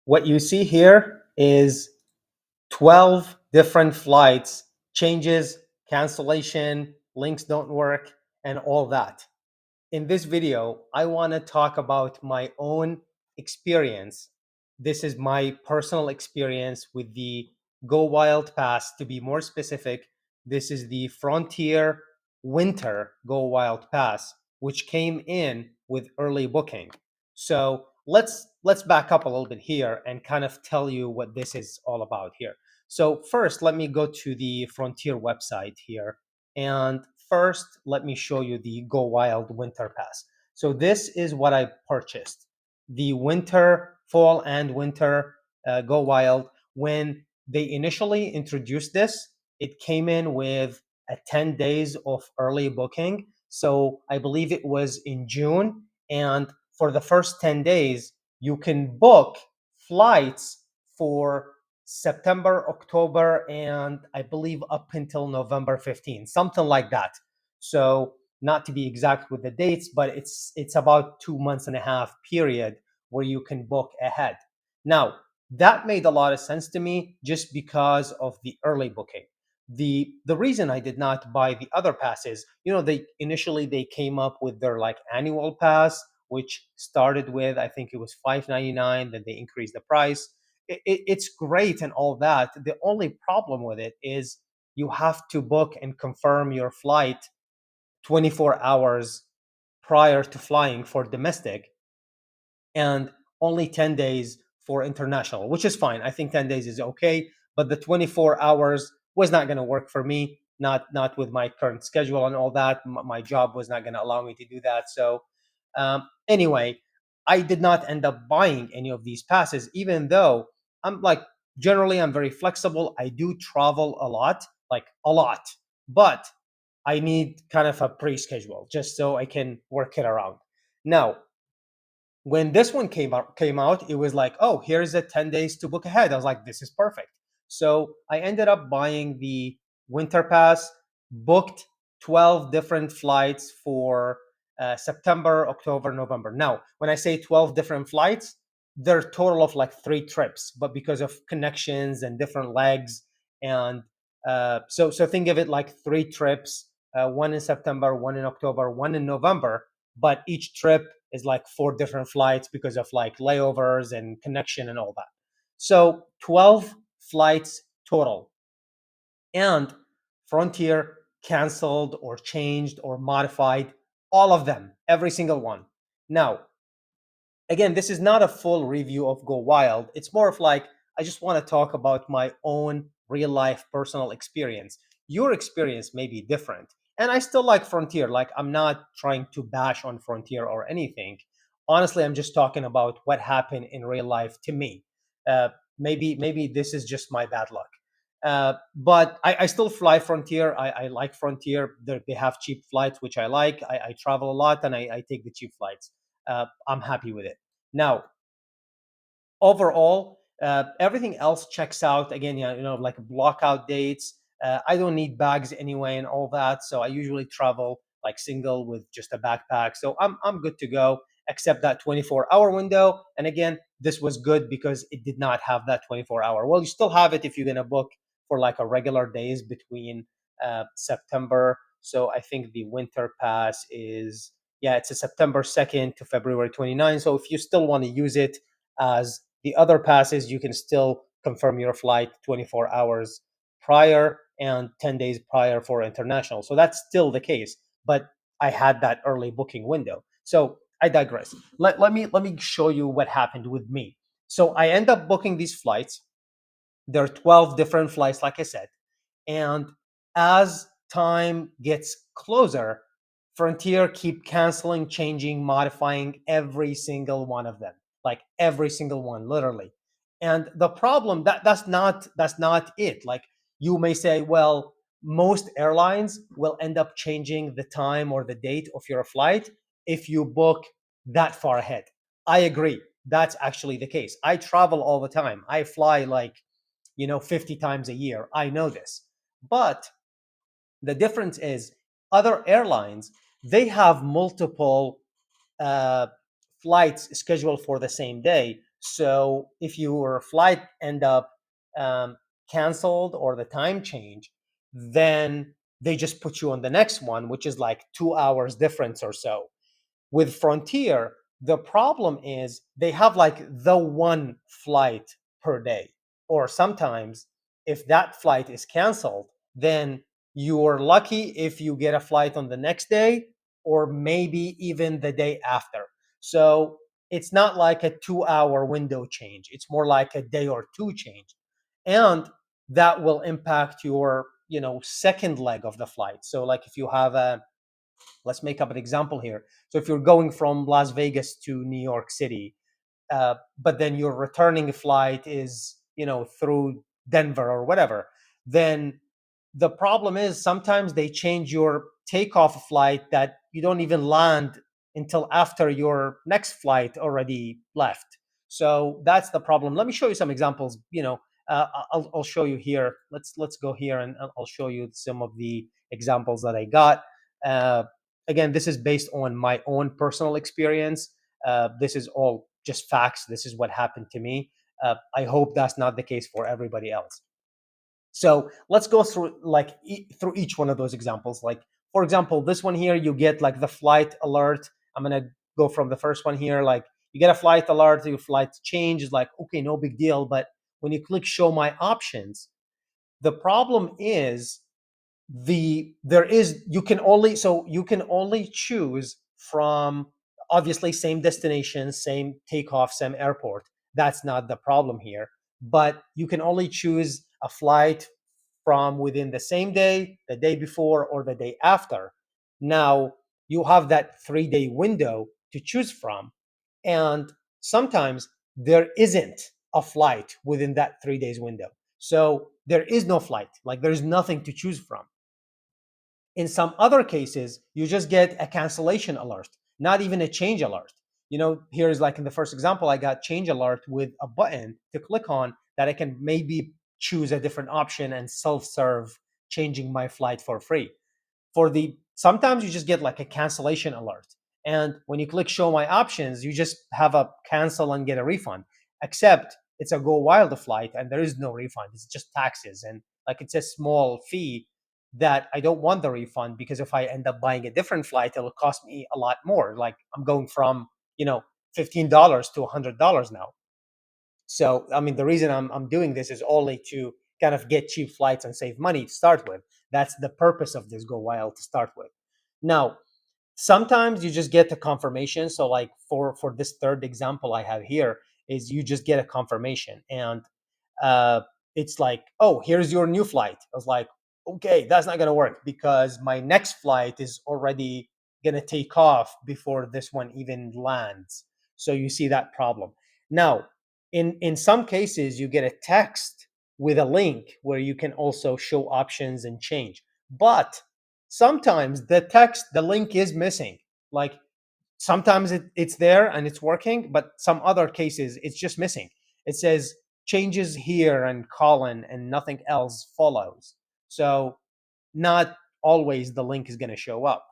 What you see here is 12 different flights, changes, cancellation, links don't work, and all that. In this video, I want to talk about my own experience. This is my personal experience with the Go Wild Pass. To be more specific, this is the Frontier Winter Go Wild Pass, which came in with early booking. So let's back up a little bit here and kind of tell you what this is all about here. So first, let me go to the Frontier website here. And first, let me show you the Go Wild Winter Pass. So this is what I purchased. The fall and winter Go Wild. When they initially introduced this, it came in with a 10 days of early booking. So I believe it was in June. And for the first 10 days, you can book flights for September, October, and I believe up until November 15th, something like that. So not to be exact with the dates, but it's about 2 months and a half period where you can book ahead. Now, that made a lot of sense to me just because of the early booking. The reason I did not buy the other passes, they initially they came up with their like annual pass, which started with, I think it was $5.99, then they increased the price. It's great and all that. The only problem with it is you have to book and confirm your flight 24 hours prior to flying for domestic, and only 10 days for international, which is fine. I think 10 days is okay, but the 24 hours was not going to work for me, not with my current schedule and all that. My job was not going to allow me to do that. So anyway, I did not end up buying any of these passes, even though I'm like, generally I'm very flexible. I do travel a lot, like a lot, but I need kind of a pre-schedule just so I can work it around. Now, when this one came out, it was like, oh, here's a 10 days to book ahead. I was like, this is perfect. So I ended up buying the winter pass, booked 12 different flights for September, October, November. Now, when I say 12 different flights, they're total of like 3 trips, but because of connections and different legs, and so think of it like 3 trips, one in September, one in October, one in November, but each trip is like 4 different flights because of like layovers and connection and all that. So 12 flights total. And Frontier canceled or changed or modified all of them, every single one. Now, again, this is not a full review of Go Wild. It's more of like, I just want to talk about my own real life personal experience. Your experience may be different. And I still like Frontier. Like, I'm not trying to bash on Frontier or anything. Honestly, I'm just talking about what happened in real life to me. Uh, maybe this is just my bad luck. But I still fly Frontier. I like Frontier. They have cheap flights, which I like. I travel a lot and I take the cheap flights. I'm happy with it. Now, overall, everything else checks out. Again, yeah, like block out dates. I don't need bags anyway and all that. So I usually travel like single with just a backpack. So I'm good to go, except that 24-hour window. And again, this was good because it did not have that 24-hour. Well, you still have it if you're gonna book for like a regular days between September. So I think the winter pass is, yeah, it's a September 2nd to February 29th. So if you still want to use it as the other passes, you can still confirm your flight 24 hours prior and 10 days prior for international. So that's still the case, but I had that early booking window. So I digress. Let me show you what happened with me. So I end up booking these flights. There are 12 different flights, like I said. And as time gets closer, Frontier keep canceling, changing, modifying every single one of them, like every single one, literally. And the problem that's not it. Like, you may say, well, most airlines will end up changing the time or the date of your flight if you book that far ahead. I agree. That's actually the case. I travel all the time. I fly like 50 times a year. I know this. But the difference is, other airlines, they have multiple uh, flights scheduled for the same day. So if your flight end up um, canceled or the time change, then they just put you on the next one, which is like 2 hours difference or so. With Frontier, the problem is they have like the one flight per day. Or sometimes, if that flight is canceled, then you're lucky if you get a flight on the next day or maybe even the day after. So it's not like a 2 hour window change, it's more like a day or two change. And that will impact your second leg of the flight. So like if you have a, let's make up an example here. So if you're going from Las Vegas to New York City, but then your returning flight is through Denver or whatever, then the problem is sometimes they change your takeoff flight that you don't even land until after your next flight already left. So that's the problem. Let me show you some examples. I'll show you here. Let's go here and I'll show you some of the examples that I got. Uh, Again, this is based on my own personal experience. This is all just facts. This is what happened to me. I hope that's not the case for everybody else. So let's go through through each one of those examples. Like for example, this one here, you get like the flight alert. I'm gonna go from the first one here. Like you get a flight alert, your flight change is like, okay, no big deal. But when you click show my options, the problem is there is you can only choose from, obviously, same destination, same takeoff, same airport. That's not the problem here, but you can only choose a flight from within the same day, the day before, or the day after. Now you have that 3-day window to choose from, and sometimes there isn't a flight within that 3 days window. So there is no flight, like there's nothing to choose from. In some other cases, you just get a cancellation alert, not even a change alert. Here's like in the first example, I got change alert with a button to click on that I can maybe choose a different option and self-serve changing my flight for free. For the sometimes you just get like a cancellation alert, and when you click show my options, you just have a cancel and get a refund. Except it's a GoWild flight and there is no refund, it's just taxes, and like it's a small fee that I don't want the refund, because if I end up buying a different flight, it'll cost me a lot more. Like I'm going from $15 to $100 now. So, I mean, the reason I'm doing this is only to kind of get cheap flights and save money to start with. That's the purpose of this GoWild to start with. Now, sometimes you just get the confirmation. So, like for this third example I have here, is you just get a confirmation, and uh, it's like, oh, here's your new flight. I was like, okay, that's not gonna work because my next flight is already gonna take off before this one even lands. So you see that problem. Now, in some cases, you get a text with a link where you can also show options and change. But sometimes the link is missing. Like sometimes it's there and it's working, but some other cases it's just missing. It says changes here and colon and nothing else follows. So not always the link is going to show up.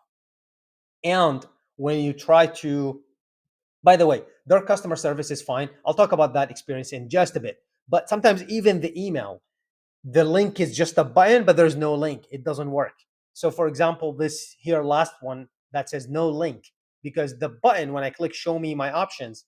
And when you try to, by the way, their customer service is fine. I'll talk about that experience in just a bit. But sometimes even the email, the link is just a button, but there's no link. It doesn't work. So for example, this here last one that says no link, because the button, when I click show me my options,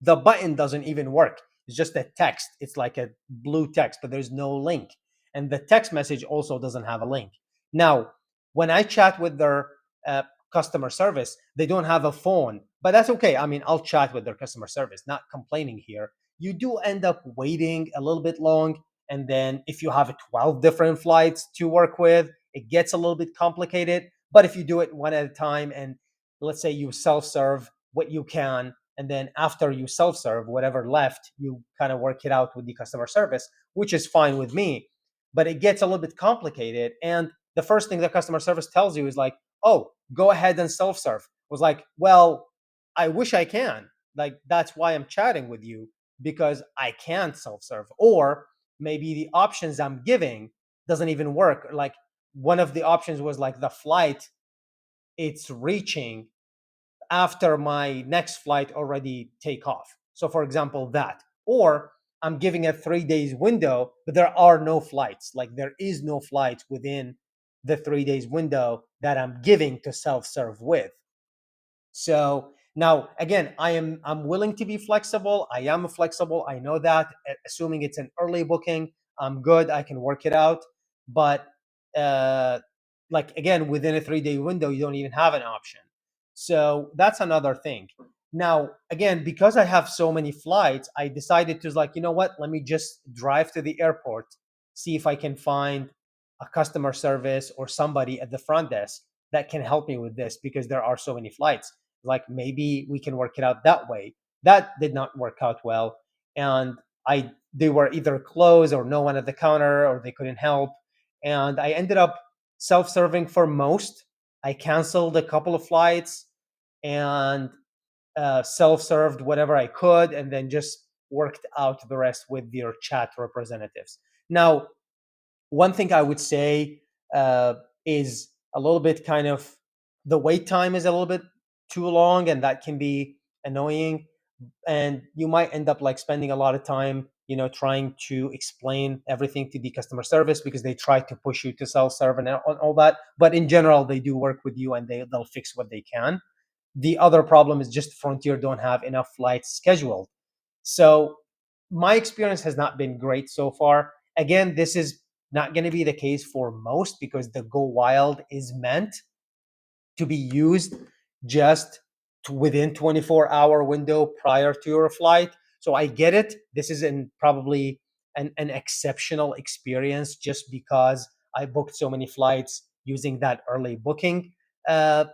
the button doesn't even work. It's just a text. It's like a blue text, but there's no link. And the text message also doesn't have a link. Now, when I chat with their uh, customer service, they don't have a phone, but that's okay. I mean, I'll chat with their customer service, not complaining here. You do end up waiting a little bit long. And then if you have 12 different flights to work with, it gets a little bit complicated. But if you do it one at a time, and let's say you self serve what you can, and then after you self-serve whatever left, you kind of work it out with the customer service, which is fine with me. But it gets a little bit complicated, and the first thing the customer service tells you is like, oh, go ahead and self-serve. Was like, well, I wish I can. Like that's why I'm chatting with you, because I can't self-serve. Or maybe the options I'm giving doesn't even work. Like one of the options was like the flight it's reaching after my next flight already take off. So for example, that, or I'm giving a 3 days window, but there are no flights. Like there is no flights within the 3 days window that I'm giving to self-serve with. So now again, I'm willing to be flexible. I am flexible. I know that. Assuming it's an early booking, I'm good. I can work it out. But uh, like again, within a 3 day window, you don't even have an option. So that's another thing. Now again, because I have so many flights, I decided to like, you know what? Let me just drive to the airport, see if I can find a customer service or somebody at the front desk that can help me with this because there are so many flights. Like maybe we can work it out that way. That did not work out well, and I they were either closed or no one at the counter or they couldn't help, and I ended up self-serving for most. I canceled a couple of flights and self-served whatever I could, and then just worked out the rest with your chat representatives. Now, one thing I would say uh, is a little bit kind of the wait time is a little bit too long, and that can be annoying. And you might end up like spending a lot of time, trying to explain everything to the customer service because they try to push you to self-serve and all that. But in general, they do work with you and they'll fix what they can. The other problem is just Frontier don't have enough flights scheduled. So my experience has not been great so far. Again, this is not going to be the case for most because the Go Wild is meant to be used just within 24-hour window prior to your flight. So I get it. This is probably an exceptional experience just because I booked so many flights using that early booking uh,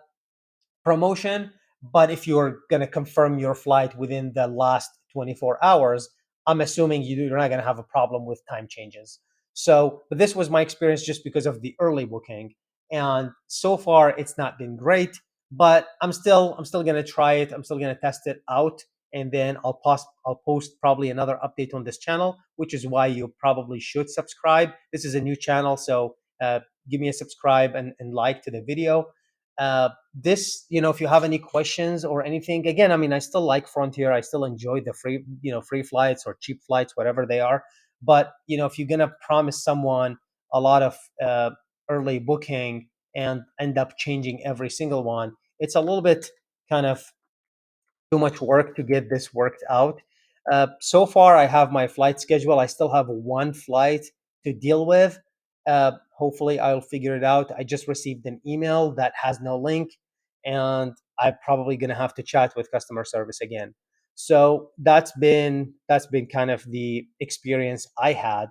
promotion. But if you're going to confirm your flight within the last 24 hours, I'm assuming you're not going to have a problem with time changes. So, but this was my experience just because of the early booking. And so far it's not been great, but I'm still going to try it. I'm still going to test it out. And then I'll post probably another update on this channel, which is why you probably should subscribe. This is a new channel, so give me a subscribe and like to the video. If you have any questions or anything, again, I mean, I still like Frontier. I still enjoy the free flights or cheap flights, whatever they are. But if you're gonna promise someone a lot of early booking and end up changing every single one, it's a little bit kind of too much work to get this worked out. So far, I have my flight schedule. I still have one flight to deal with. Hopefully, I'll figure it out. I just received an email that has no link, and I'm probably gonna have to chat with customer service again. So that's been kind of the experience I had.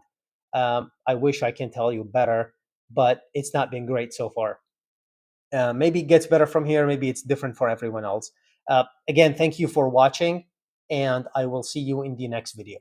I wish I can tell you better, but it's not been great so far. Maybe it gets better from here. Maybe it's different for everyone else. Again, thank you for watching, and I will see you in the next video.